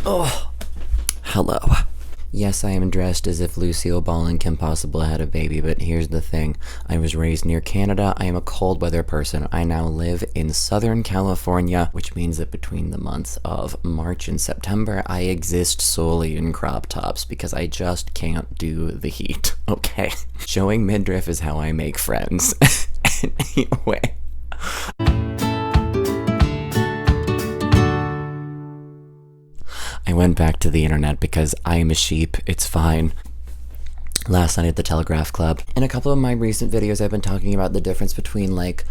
Oh, hello. Yes, I am dressed as if Lucille Ball and Kim Possible had a baby, but here's the thing. I was raised near Canada. I am a cold weather person. I now live in Southern California, which means that between the months of March and September, I exist solely in crop tops because I just can't do the heat, okay? Showing midriff is how I make friends. Anyway. I went back to the internet because I am a sheep. It's fine. Last night at the Telegraph Club. In a couple of my recent videos, I've been talking about the difference between, like,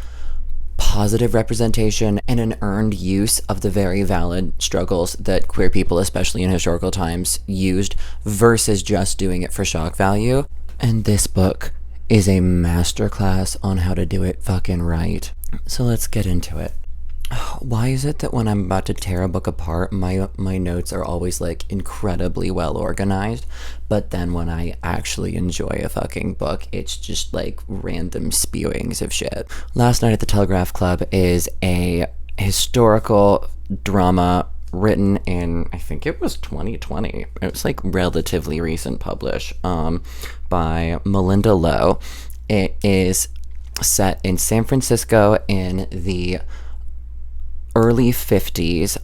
positive representation and an earned use of the very valid struggles that queer people, especially in historical times, used versus just doing it for shock value. And this book is a masterclass on how to do it fucking right. So let's get into it. Why is it that when I'm about to tear a book apart, my notes are always, like, incredibly well organized, but then when I actually enjoy a fucking book, it's just, like, random spewings of shit? Last Night at the Telegraph Club is a historical drama written in, I think it was 2020. It was, like, relatively recent publish, by Malinda Lowe. It is set in San Francisco in the early 50s,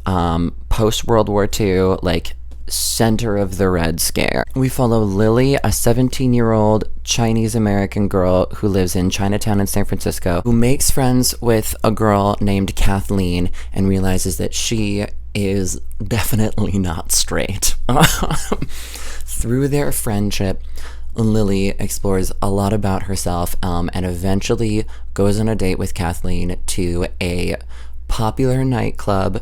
post-World War II, like, center of the Red Scare. We follow Lily, a 17-year-old Chinese-American girl who lives in Chinatown in San Francisco, who makes friends with a girl named Kathleen and realizes that she is definitely not straight. Through their friendship, Lily explores a lot about herself, and eventually goes on a date with Kathleen to a popular nightclub,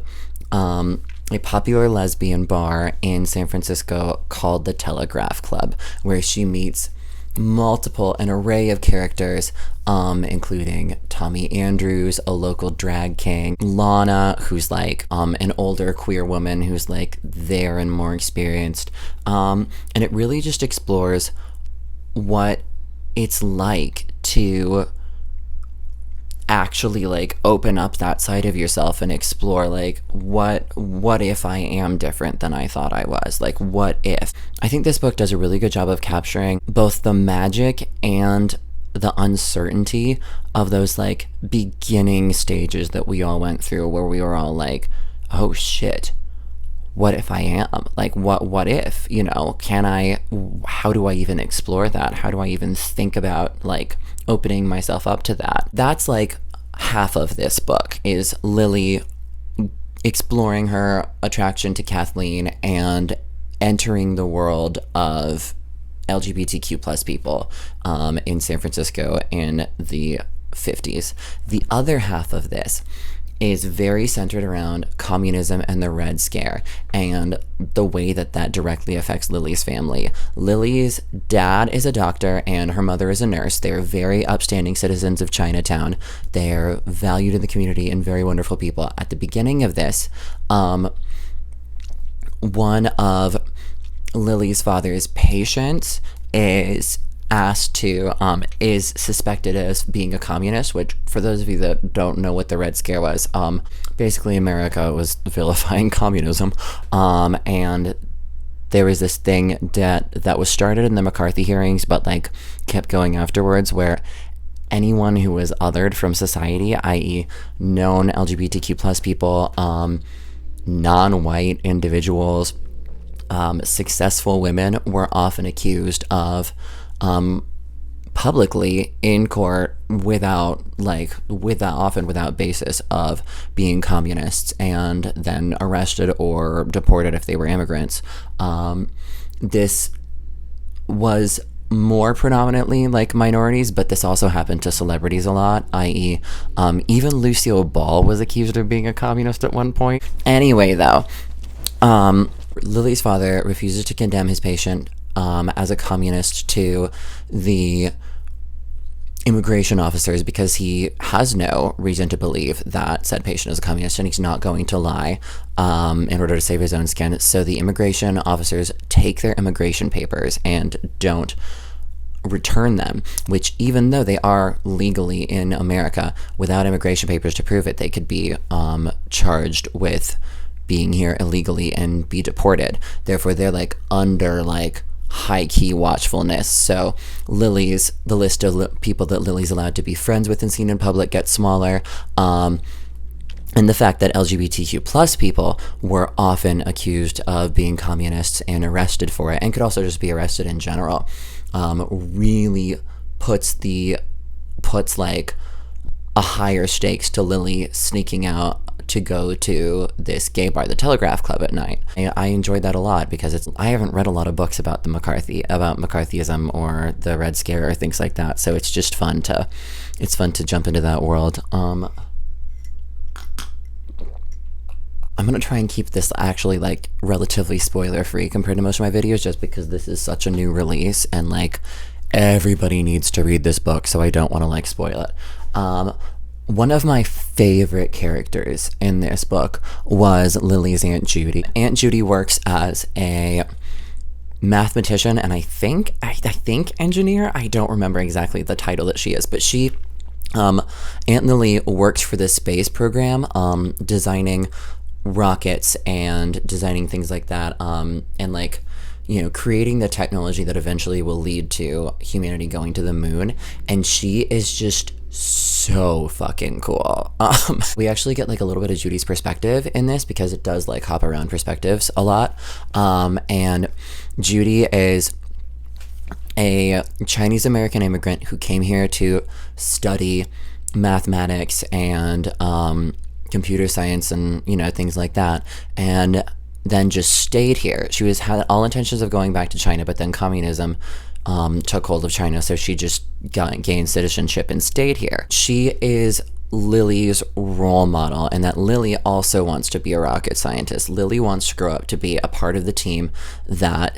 a popular lesbian bar in San Francisco called the Telegraph Club, where she meets an array of characters, including Tommy Andrews, a local drag king, Lana, who's like an older queer woman who's like there and more experienced, and it really just explores what it's like to actually, like, open up that side of yourself and explore, like, what if I am different than I thought I was? Like, what if? I think this book does a really good job of capturing both the magic and the uncertainty of those, like, beginning stages that we all went through, where we were all like, oh shit, what if I am? Like, what if, you know, how do I even explore that? How do I even think about, like, opening myself up to that? That's, like, half of this book is Lily exploring her attraction to Kathleen and entering the world of LGBTQ plus people in San Francisco in the 50s. The other half of this is very centered around communism and the Red Scare and the way that that directly affects Lily's family. Lily's dad is a doctor and her mother is a nurse. They're very upstanding citizens of Chinatown. They're valued in the community and very wonderful people. At the beginning of this, one of Lily's father's patients is suspected as being a communist, which, for those of you that don't know what the Red Scare was, basically America was vilifying communism, and there was this thing that was started in the McCarthy hearings, but, like, kept going afterwards, where anyone who was othered from society, i.e. known LGBTQ plus people, non-white individuals, successful women, were often accused of publicly in court often without basis of being communists, and then arrested or deported if they were immigrants. This was more predominantly, like, minorities, but this also happened to celebrities a lot, i.e. Even Lucille Ball was accused of being a communist at one point. Anyway, though, Lily's father refuses to condemn his patient as a communist to the immigration officers because he has no reason to believe that said patient is a communist, and he's not going to lie in order to save his own skin. So the immigration officers take their immigration papers and don't return them, which, even though they are legally in America, without immigration papers to prove it, they could be charged with being here illegally and be deported. Therefore, they're like under like high key watchfulness. So the list of people that Lily's allowed to be friends with and seen in public gets smaller. And the fact that LGBTQ plus people were often accused of being communists and arrested for it, and could also just be arrested in general, really puts like a higher stakes to Lily sneaking out to go to this gay bar, the Telegraph Club, at night. And I enjoyed that a lot because I haven't read a lot of books about McCarthyism or the Red Scare or things like that. So it's just fun to jump into that world. I'm gonna try and keep this actually like relatively spoiler free compared to most of my videos, just because this is such a new release and like everybody needs to read this book, so I don't want to like spoil it. One of my favorite characters in this book was Lily's Aunt Judy. Aunt Judy works as a mathematician and I think engineer. I don't remember exactly the title that she is, but Aunt Lily works for this space program, designing rockets and designing things like that, and like, you know, creating the technology that eventually will lead to humanity going to the moon. And she is just so fucking cool. We actually get like a little bit of Judy's perspective in this because it does like hop around perspectives a lot. And Judy is a Chinese American immigrant who came here to study mathematics and computer science and, you know, things like that, and then just stayed here. She had all intentions of going back to China, but then communism took hold of China, so she just gained citizenship and stayed here. She is Lily's role model, and that Lily also wants to be a rocket scientist. Lily wants to grow up to be a part of the team that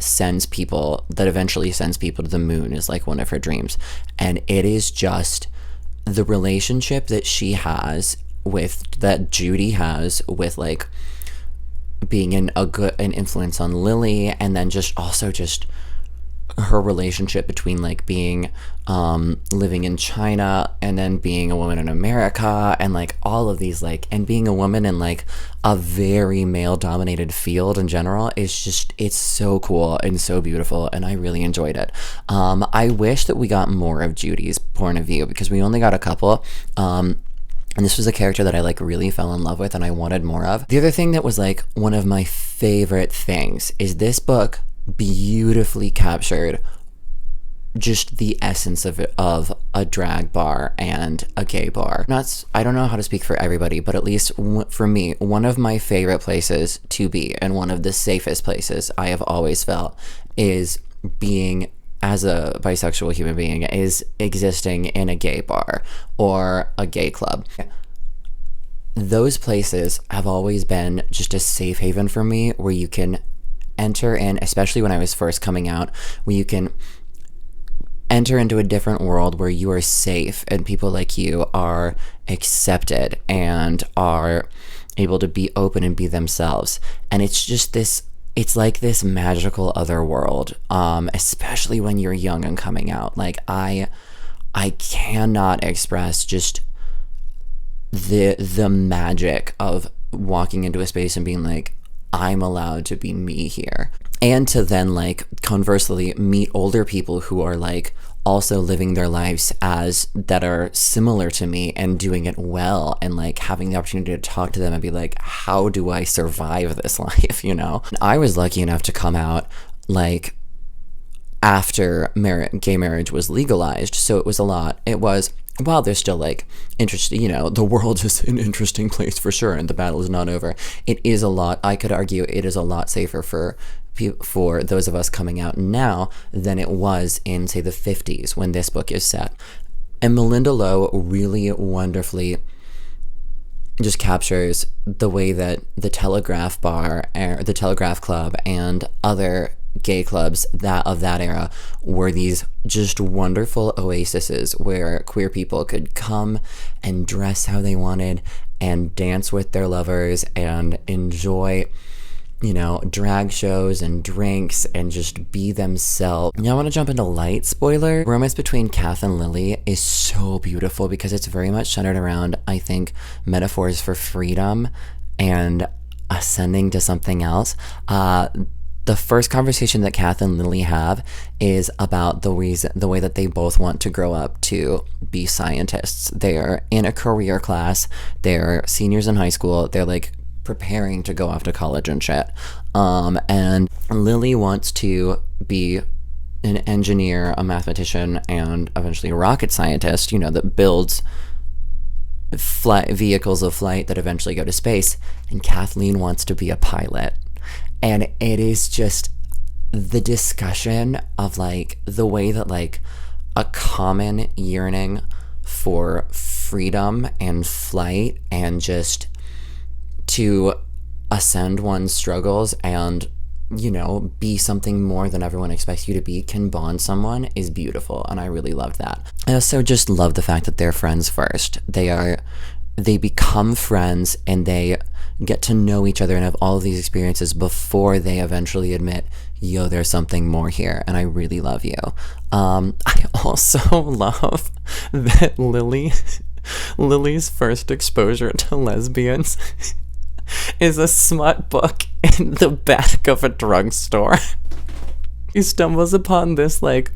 eventually sends people to the moon, is like one of her dreams. And it is just the relationship that Judy has with like being an influence on Lily, and then just her relationship between like being living in China and then being a woman in America, and like all of these like, and being a woman in like a very male dominated field in general it's so cool and so beautiful, and I really enjoyed it. I wish that we got more of Judy's point of view because we only got a couple. And this was a character that I like really fell in love with and I wanted more of. The other thing that was like one of my favorite things is this book beautifully captured just the essence of a drag bar and a gay bar. I don't know how to speak for everybody, but at least for me, one of my favorite places to be and one of the safest places I have always felt is being as a bisexual human being, is existing in a gay bar or a gay club. Those places have always been just a safe haven for me where you can enter in, especially when I was first coming out, where you can enter into a different world where you are safe and people like you are accepted and are able to be open and be themselves. And it's just it's like this magical other world, especially when you're young and coming out. Like I cannot express just the magic of walking into a space and being like, I'm allowed to be me here. And to then like conversely meet older people who are like also living their lives that are similar to me and doing it well, and like having the opportunity to talk to them and be like, how do I survive this life, you know? I was lucky enough to come out like after gay marriage was legalized, so while there's still like interesting, you know, the world is an interesting place for sure and the battle is not over, I could argue it is a lot safer for those of us coming out now than it was in, say, the 50s when this book is set. And Malinda Lo really wonderfully just captures the way that the Telegraph Club and other gay clubs of that era were these just wonderful oases where queer people could come and dress how they wanted and dance with their lovers and enjoy, you know, drag shows and drinks and just be themselves. Now I want to jump into light spoiler. Romance between Kath and Lily is so beautiful because it's very much centered around, I think, metaphors for freedom and ascending to something else. The first conversation that Kath and Lily have is about the way that they both want to grow up to be scientists. They're in a career class. They're seniors in high school. They're like preparing to go off to college and shit. And Lily wants to be an engineer, a mathematician, and eventually a rocket scientist, that builds vehicles of flight that eventually go to space. And Kathleen wants to be a pilot. And it is just the discussion of like the way that like a common yearning for freedom and flight and just to ascend one's struggles and be something more than everyone expects you to be can bond someone is beautiful, and I really loved that. I also just love the fact that they're friends first. They become friends and they get to know each other and have all of these experiences before they eventually admit, yo, there's something more here, and I really love you. I also love that Lily's first exposure to lesbians is a smut book in the back of a drugstore. He stumbles upon this like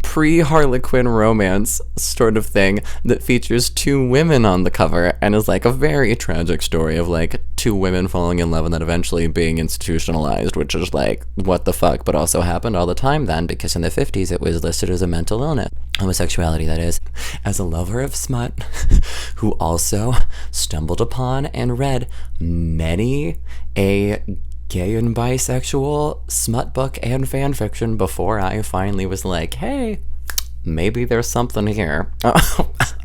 pre-Harlequin romance sort of thing that features two women on the cover and is like a very tragic story of like two women falling in love and then eventually being institutionalized, which is like what the fuck, but also happened all the time then, because in the 50s it was listed as a mental illness. Homosexuality, that is. As a lover of smut who also stumbled upon and read many a gay and bisexual smut book and fan fiction before I finally was like, hey, maybe there's something here.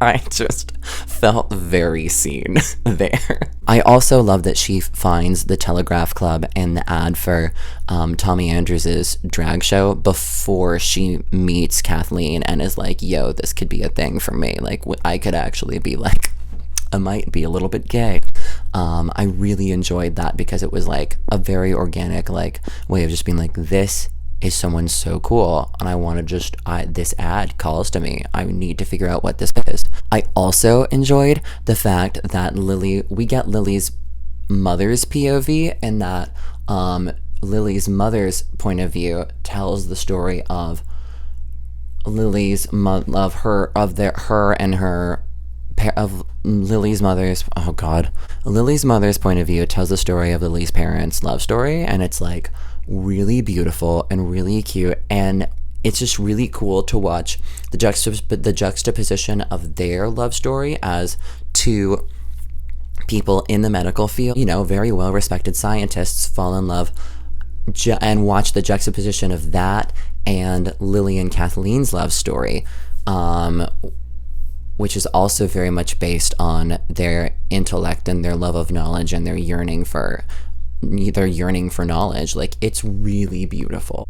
I just felt very seen there. I also love that she finds the Telegraph Club and the ad for Tommy Andrews's drag show before she meets Kathleen and is like, yo, this could be a thing for me. Like, I could actually be like, I might be a little bit gay. I really enjoyed that because it was like a very organic like way of just being like, this is someone so cool and I want to just, this ad calls to me. I need to figure out what this is. I also enjoyed the fact that we get Lily's mother's POV and that Lily's mother's point of view tells the story of Lily's Lily's mother's point of view tells the story of Lily's parents' love story, and it's like really beautiful and really cute, and it's just really cool to watch the juxtaposition of their love story as two people in the medical field, very well respected scientists fall in love, and watch the juxtaposition of that and Lily and Kathleen's love story, which is also very much based on their intellect and their love of knowledge and their yearning for knowledge. Like, it's really beautiful.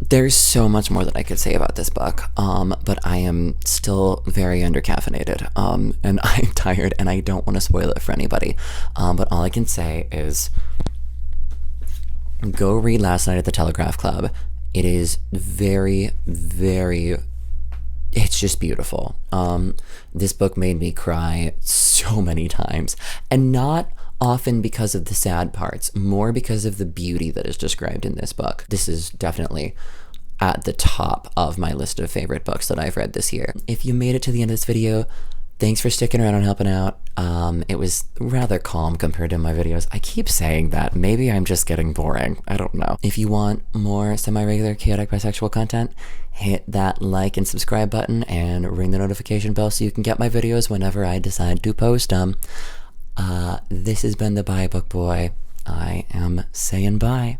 There's so much more that I could say about this book, but I am still very undercaffeinated, and I'm tired, and I don't want to spoil it for anybody. But all I can say is go read Last Night at the Telegraph Club. It is very, very, it's just beautiful. This book made me cry so many times, and not often because of the sad parts, more because of the beauty that is described in this book. This is definitely at the top of my list of favorite books that I've read this year. If you made it to the end of this video, thanks for sticking around and helping out. It was rather calm compared to my videos. I keep saying that. Maybe I'm just getting boring. I don't know. If you want more semi-regular chaotic bisexual content, hit that like and subscribe button and ring the notification bell so you can get my videos whenever I decide to post them. This has been the Bye Book Boy. I am saying bye.